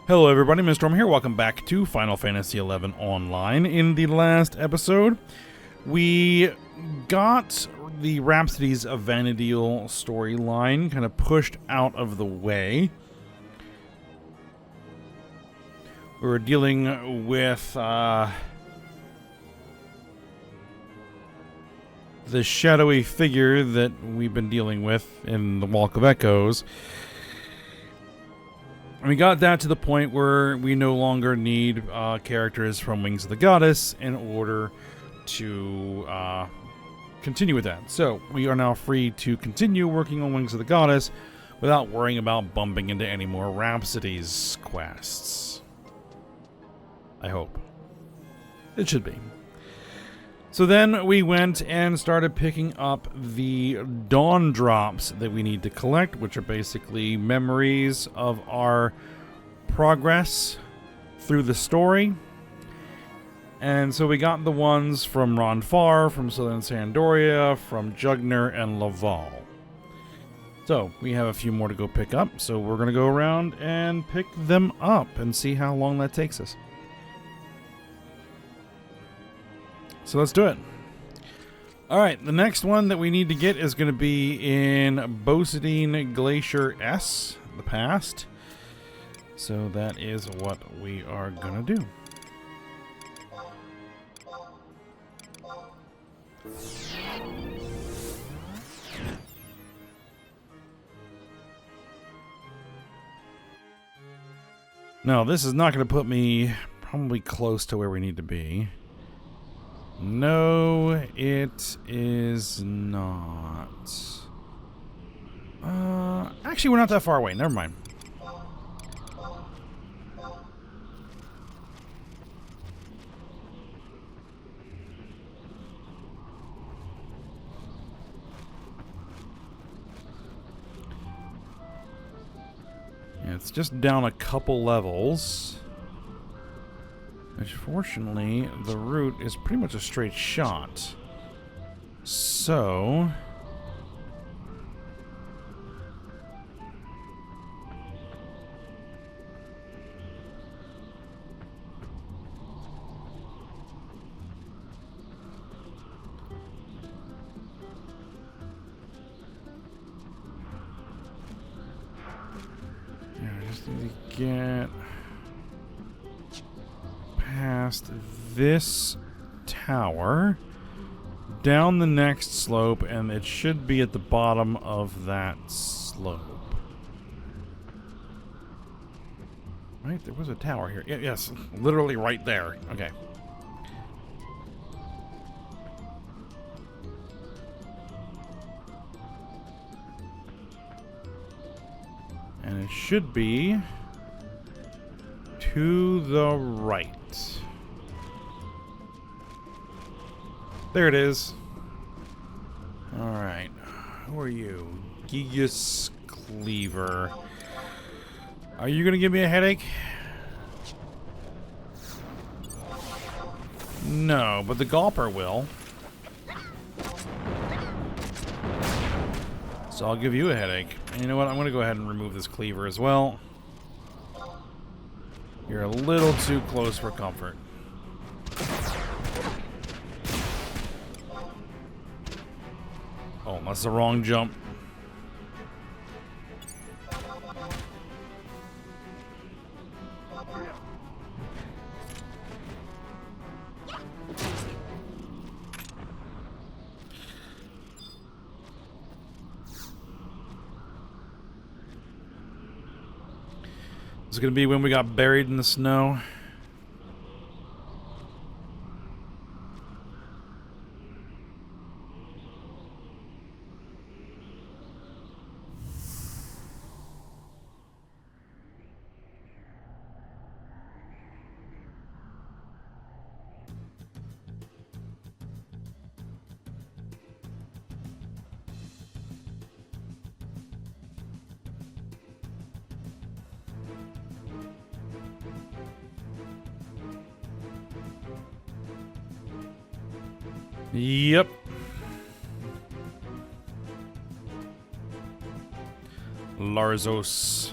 Hello everybody, Mr. Storm here. Welcome back to Final Fantasy XI Online. In the last episode, we got the Rhapsodies of Vana'diel storyline kind of pushed out of the way. We were dealing with the shadowy figure that we've been dealing with in the Walk of Echoes. And we got that to the point where we no longer need characters from Wings of the Goddess in order to continue with that. So we are now free to continue working on Wings of the Goddess without worrying about bumping into any more Rhapsodies quests. I hope. It should be. So then we went and started picking up the Dawn Drops that we need to collect, which are basically memories of our progress through the story. And so we got the ones from Ronfar, from Southern Sandoria, from Jugner, and Laval. So we have a few more to go pick up, so we're going to go around and pick them up and see how long that takes us. So let's do it. Alright, the next one that we need to get is going to be in Bosidine Glacier S, the past. So that is what we are going to do. Now, this is not going to put me probably close to where we need to be. No, it is not. Actually, we're not that far away. Never mind. Yeah, it's just down a couple levels. Which, fortunately, the route is pretty much a straight shot. So... yeah, I just need to get past this tower, down the next slope, and it should be at the bottom of that slope. Right? There was a tower here. Yes, literally right there. Okay. And it should be to the right. There it is. Alright. Who are you? Gigas Cleaver. Are you gonna give me a headache? No, but the Gulper will. So I'll give you a headache. And you know what? I'm gonna go ahead and remove this Cleaver as well. You're a little too close for comfort. Oh, that's the wrong jump. It's gonna be when we got buried in the snow. Yep. Larzos.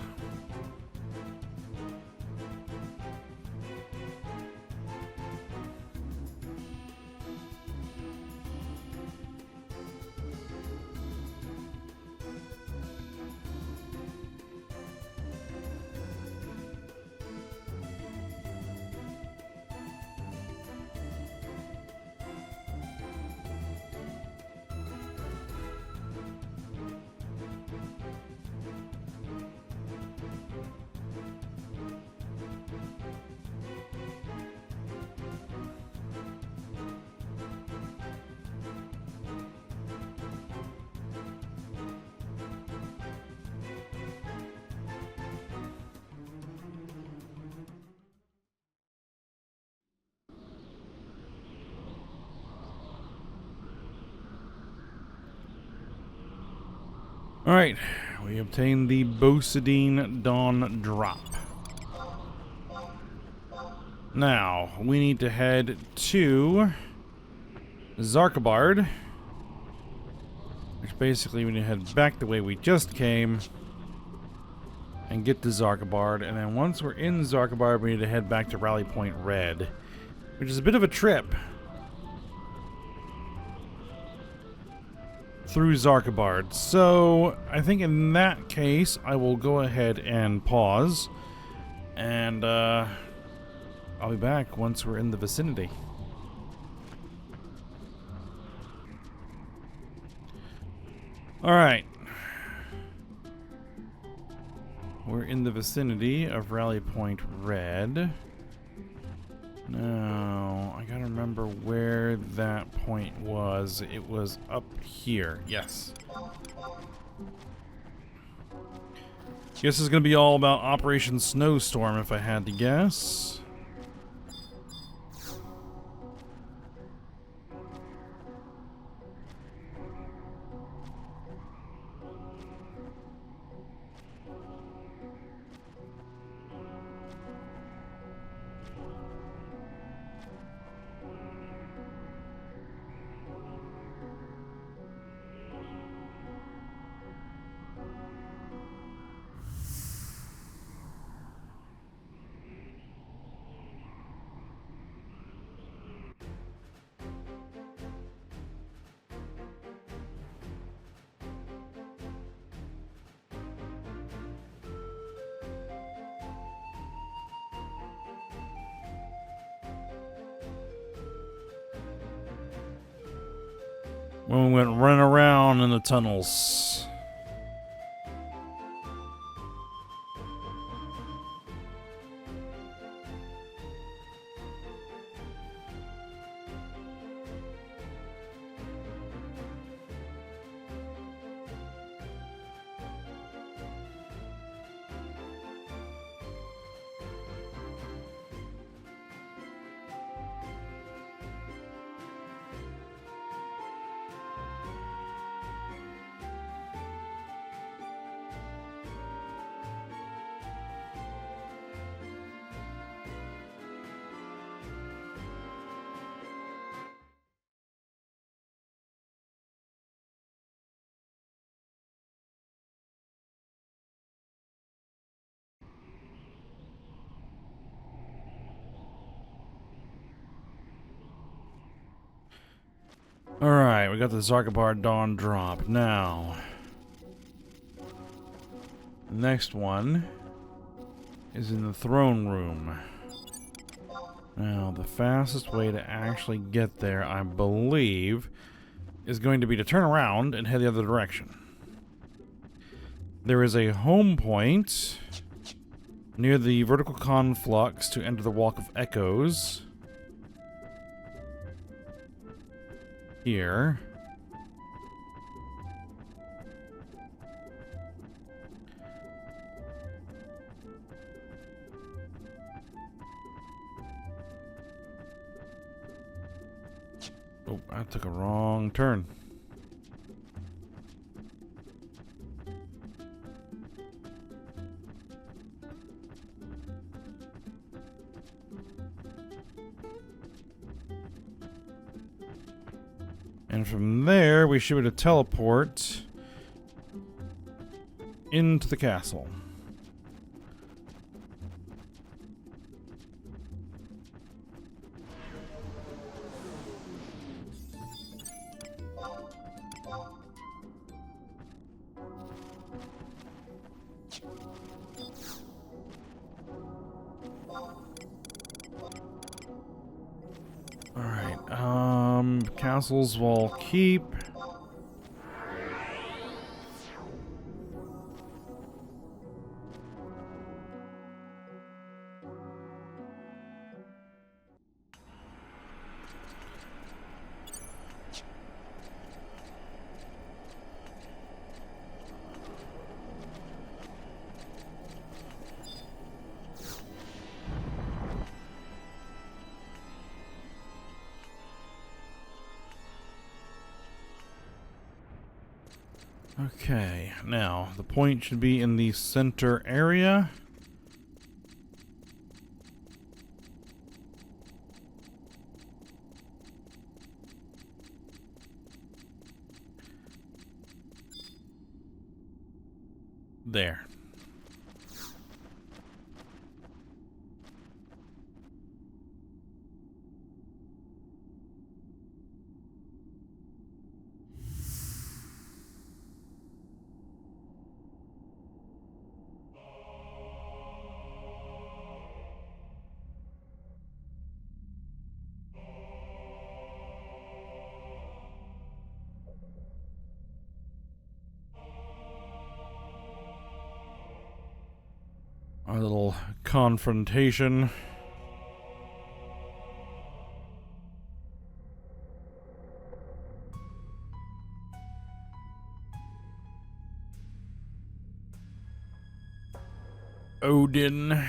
Alright, we obtained the Bosidine Dawn Drop. Now, we need to head to Zarkabard, which basically we need to head back the way we just came and get to Zarkabard, and then once we're in Zarkabard, we need to head back to Rally Point Red, which is a bit of a trip through Zarkabard. So I think in that case, I will go ahead and pause, and I'll be back once we're in the vicinity. Alright. We're in the vicinity of Rally Point Red. Now, I gotta remember where that point was. It was up here. Yes. Guess it's gonna be all about Operation Snowstorm if I had to guess. When we went running around in the tunnels. Alright, we got the Zarkabard Dawn Drop. Now, the next one is in the throne room. Now, the fastest way to actually get there, I believe, is going to be to turn around and head the other direction. There is a home point near the vertical conflux to enter the Walk of Echoes. Here. Oh, I took a wrong turn. And from there, we should be able to teleport into the castle. Castles will keep. Okay, now the point should be in the center area. There. Our little confrontation. Odin.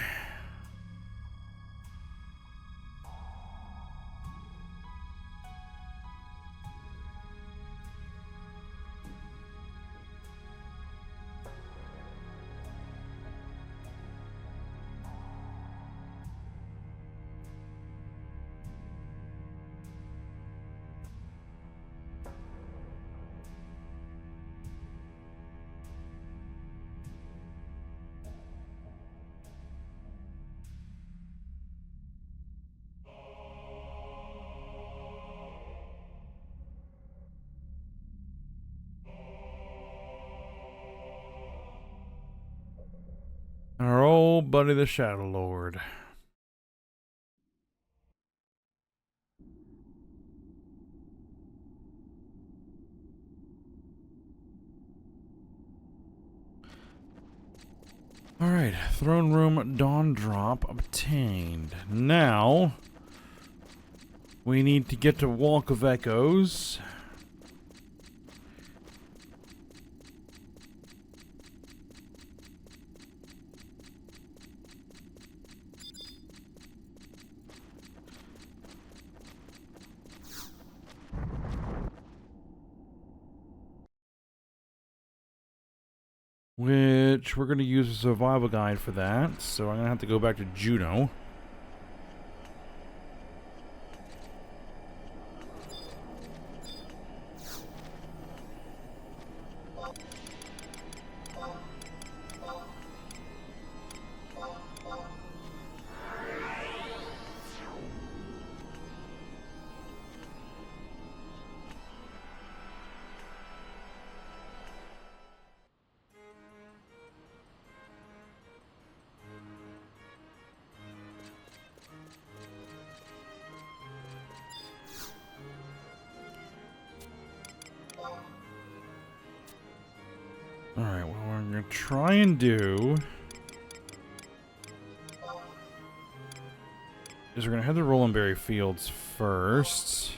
Our old buddy the Shadow Lord. Alright, throne room dawn drop obtained. Now, we need to get to Walk of Echoes. Which we're going to use a survival guide for that. So I'm going to have to go back to Juno. Alright, what we're going to try and do is we're going to head to Rolandberry Fields first.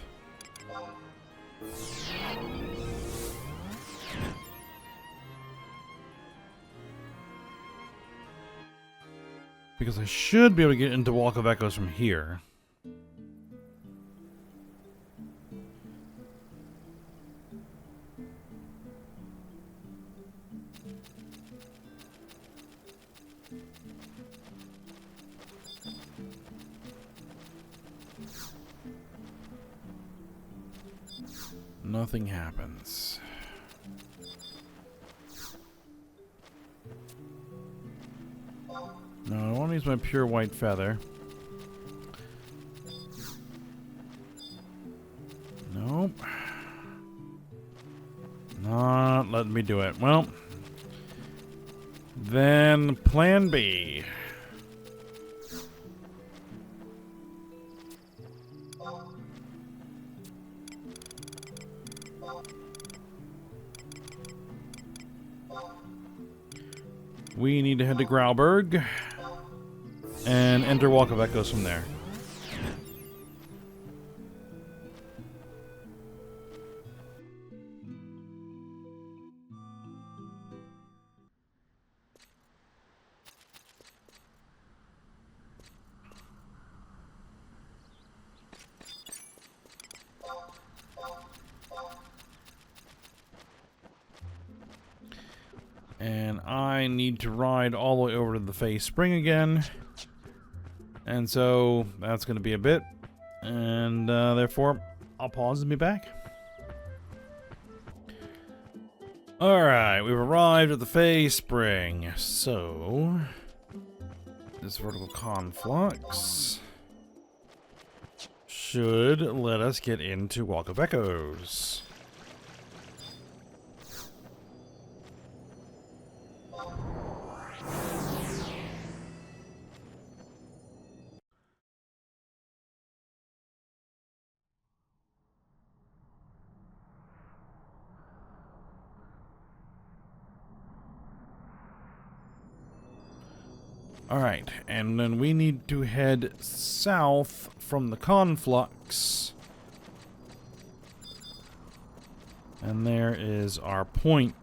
Because I should be able to get into Walk of Echoes from here. Nothing happens. No, I want to use my pure white feather. Nope. Not letting me do it. Well, then plan B. We need to head to Grauberg and enter Walk of Echoes from there. I need to ride all the way over to the Fey Spring again. And so that's going to be a bit. And therefore, I'll pause and be back. Alright, we've arrived at the Fey Spring. So, this vertical conflux should let us get into Walk of Echoes. Alright, and then we need to head south from the conflux. And there is our point.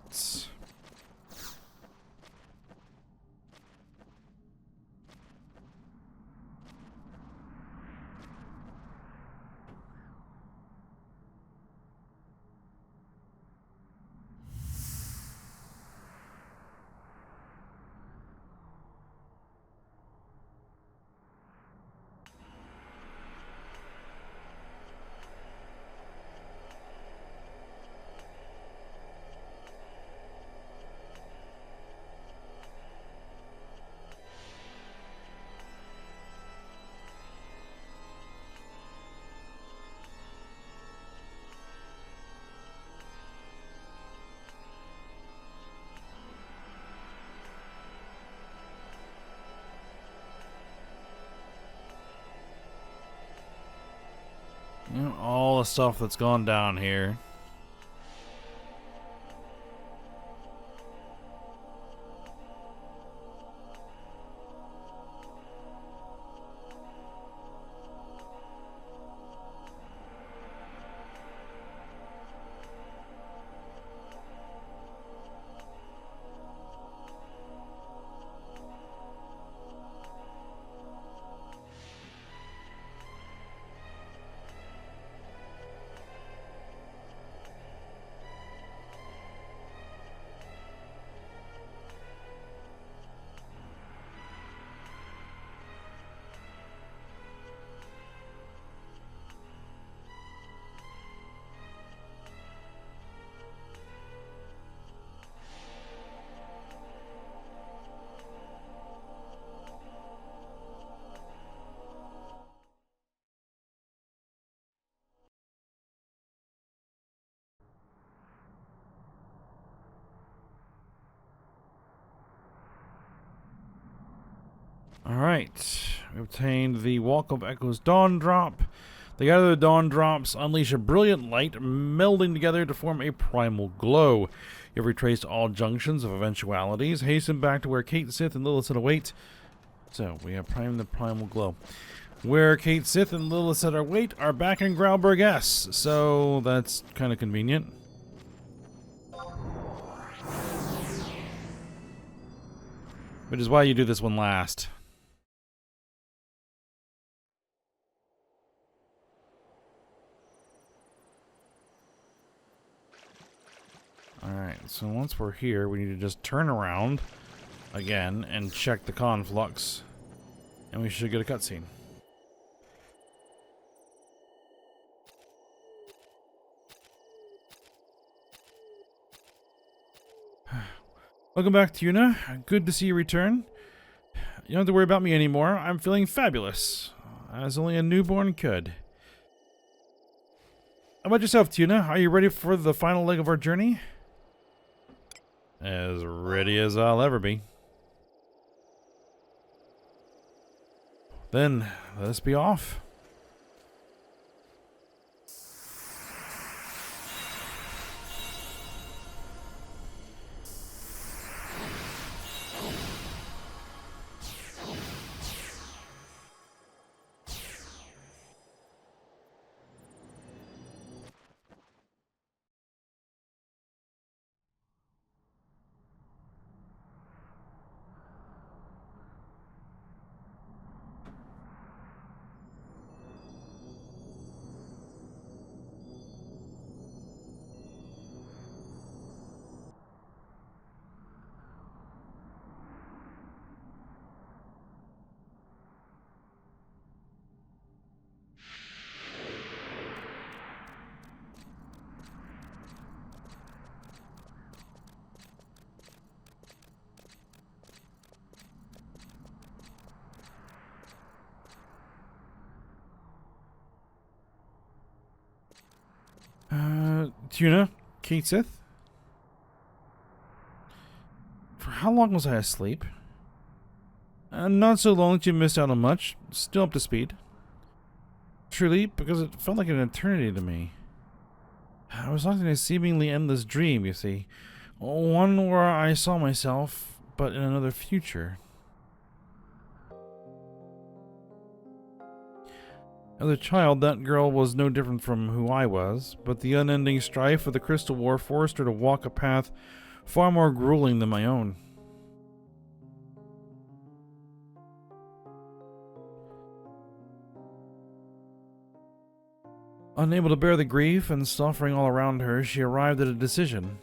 You know, all the stuff that's gone down here. Alright, we obtained the Walk of Echoes Dawn Drop. Together, the Dawn Drops unleash a brilliant light, melding together to form a primal glow. You have retraced all junctions of eventualities, hasten back to where Kate Sith and Lilith await. So, we have primed the primal glow. Where Kate Sith and Lilith await are back in Grauberg S, so that's kind of convenient. Which is why you do this one last. Alright, so once we're here, we need to just turn around again and check the conflux. And we should get a cutscene. Welcome back, Tuna. Good to see you return. You don't have to worry about me anymore. I'm feeling fabulous, as only a newborn could. How about yourself, Tuna? Are you ready for the final leg of our journey? As ready as I'll ever be. Then, let us be off. Tuna, Kate Sith. For how long was I asleep? Not so long that you missed out on much. Still up to speed. Truly, because it felt like an eternity to me. I was lost in a seemingly endless dream, you see. One where I saw myself, but in another future. As a child, that girl was no different from who I was, but the unending strife of the Crystal War forced her to walk a path far more grueling than my own. Unable to bear the grief and suffering all around her, she arrived at a decision.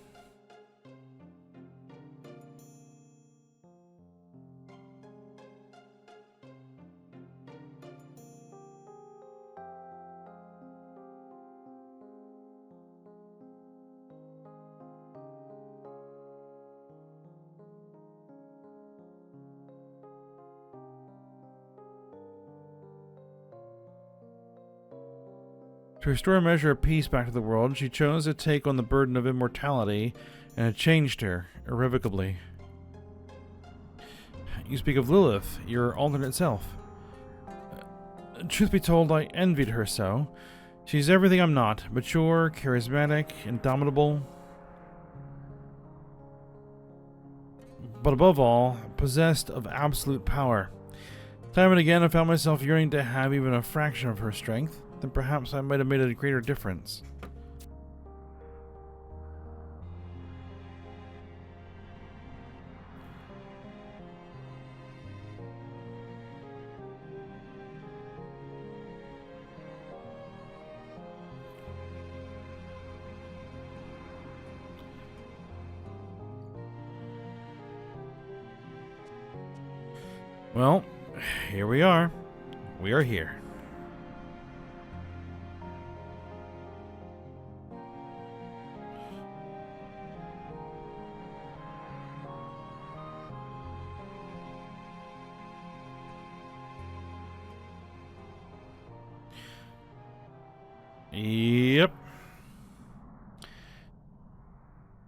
To restore a measure of peace back to the world, she chose to take on the burden of immortality, and it changed her irrevocably. You speak of Lilith, your alternate self. Truth be told, I envied her so. She's everything I'm not: mature, charismatic, indomitable, but above all, possessed of absolute power. Time and again, I found myself yearning to have even a fraction of her strength. Then perhaps I might have made a greater difference. Well, here we are. We are here. Yep.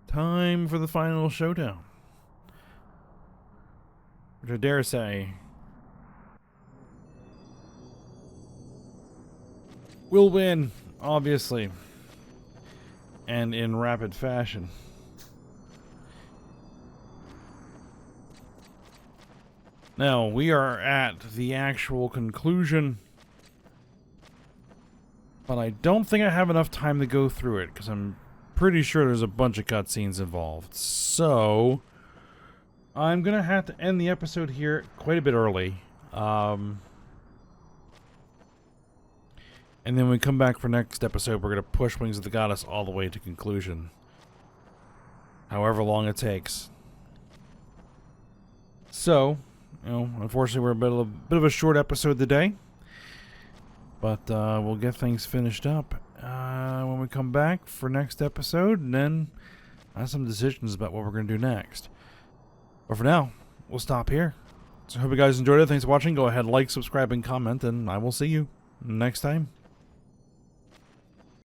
Time for the final showdown. Which I dare say will win, obviously. And in rapid fashion. Now, we are at the actual conclusion. But I don't think I have enough time to go through it, because I'm pretty sure there's a bunch of cutscenes involved. So, I'm going to have to end the episode here quite a bit early. And then when we come back for next episode, we're going to push Wings of the Goddess all the way to conclusion. However long it takes. So, you know, unfortunately we're a bit of a short episode today. But we'll get things finished up when we come back for next episode, and then have some decisions about what we're going to do next. But for now, we'll stop here. So I hope you guys enjoyed it. Thanks for watching. Go ahead, like, subscribe, and comment, and I will see you next time.